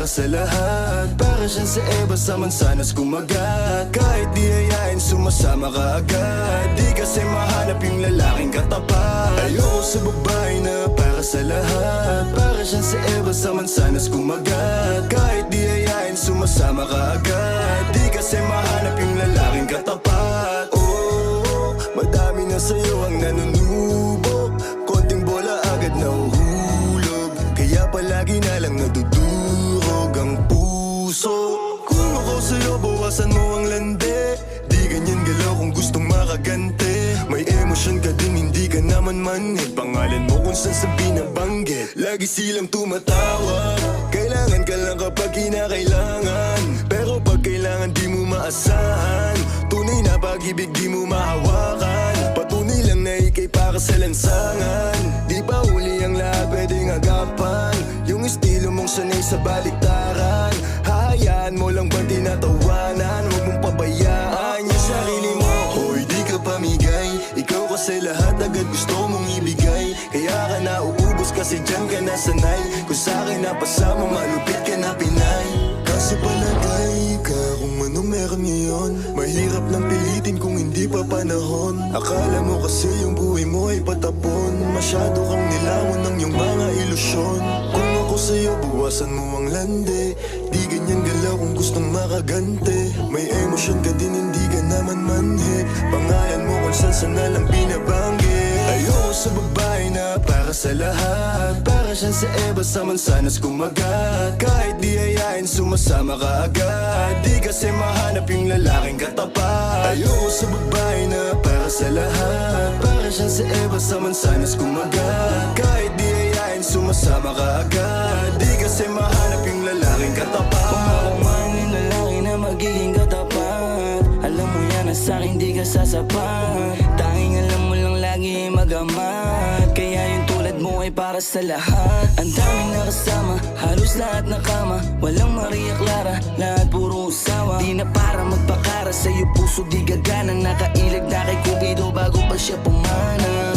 para sa lahat. Para siyang sa Eva sa mansanas kumagat. Kahit di hayain sumasama ka agad. Di kasi mahanap yung lalaking katapat. Ayoko sa babae na para sa lahat. Para siyang sa Eva sa mansanas kumagat. Kahit di hayain sumasama ka agad. Di kasi mahanap yung lalaking katapat. Oh, madami na sa'yo ang nanunubo. Konting bola agad nahuhulog. Kaya palagi na lang nadudurog ang puso. Kung ako sa'yo bawasan mo ang lande. Di ganyan galaw kung gustong makagante. May emosyon ka din hindi ka naman manhid. Pangalan mo kung saan sa binabanggit. Lagi silang tumatawag. Kailangan ka lang kapag kinakailangan. Pero pag kailangan di mo maasahan. Tunay na pag-ibig di mo mahawakan. Patunay lang na ikay para sa lansangan. Di pa huli ang lahat pwedeng agapan. Yung estilo mong sanay sa baliktaran. Hahayaan mo lang ba tinatawanan? Huwag mong pabayaan yung sarili mo. Hoy di ka pamigay. Ikaw kasi lahat agad gusto mong ibigay. Kaya ka nauubos kasi dyan ka nasanay. Kung sa'kin napasama malupit ka na Pinay. Kasi palagay ka kung ano meron ngayon. Mahirap lang pilitin kung hindi pa panahon. Akala mo kasi yung buhay mo ay patapon. Masyado kang nilawan ng iyong mga ilusyon. Kung ako sa'yo buwasan mo ang lande. Di ganyan galaw kung gustong makagante. May emosyon ka din hindi ka naman manhid. Pangalan mo kung saan na lang binabanggit. Ayoko sa babae na para sa lahat. Para siyang sa Eva sa mansanas kumagat. Kahit di hayain sumasama ka agad. Di kasi mahanap yung lalaking katapat. Ayoko sa babae na para sa lahat. Para siyang sa Eva sa mansanas kumagat. Kahit di hayain sumasama ka agad. Di kasi mahanap yung lalaking katapat. Kung man yung lalaki na magiging katapat. Alam mo yan na sa'kin di ka sasapat. Tanging alam mo lang lagi magamat. Kaya yung tulad mo ay para sa lahat. Ang daming nakasama, halos lahat nakama. Walang Maria Clara, lahat puro usawa. Di na para magpakara, sa'yo puso di gagana. Nakailag na kay Cupido bago pa siya pumana.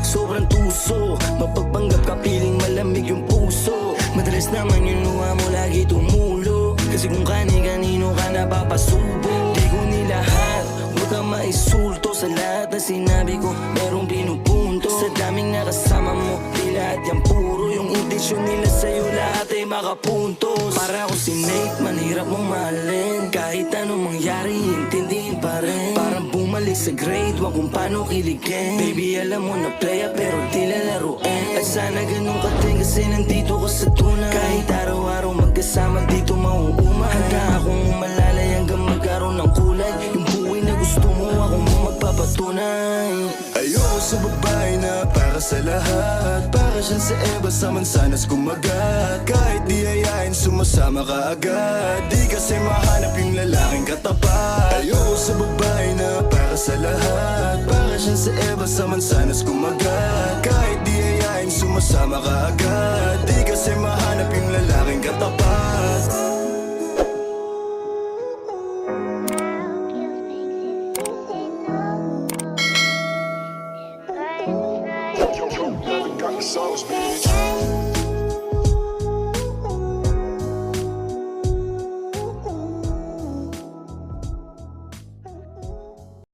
Sobrang tuso, mapagpanggap ka piling malamig yung puso. Madalas naman yung luha mo lagi tumulo. Kasi kung kani-kanino ka napapasubo. Di ko nilahat, huwag kang maisulto. Sa lahat na sinabi ko, merong pinupunto. Sa daming nakasama mo, di lahat yan puro. Yung intensyon nila sa'yo lahat ay makapuntos. Para ako si Nate, manhirap mong mahalin. Kahit anong mangyari, intindihin pa rin. Parang bumalik sa grade, wag kung paano kiligin. Baby alam mo na playa pero di lalaruin. At sana ganun ka din kasi nandito ka sa tunay. Kahit araw-araw magkasama dito mauuma. Handa akong umalalay hanggang magkaroon ng kulay. Yung buhay na gusto mo ako mo magpapatunay. Ayoko sa babae na para sa lahat. Para siyang sa Eva sa mansanas kumagat. Kahit di hayain sumasama ka agad. Di kasi mahanap yung lalaking katapat. Ayoko sa babae na para sa lahat. Para siyang sa Eva sa mansanas kumagat. Kahit di hayain sumasama ka agad. Di kasi mahanap yung lalaking katapat. Got the sauce, bitch.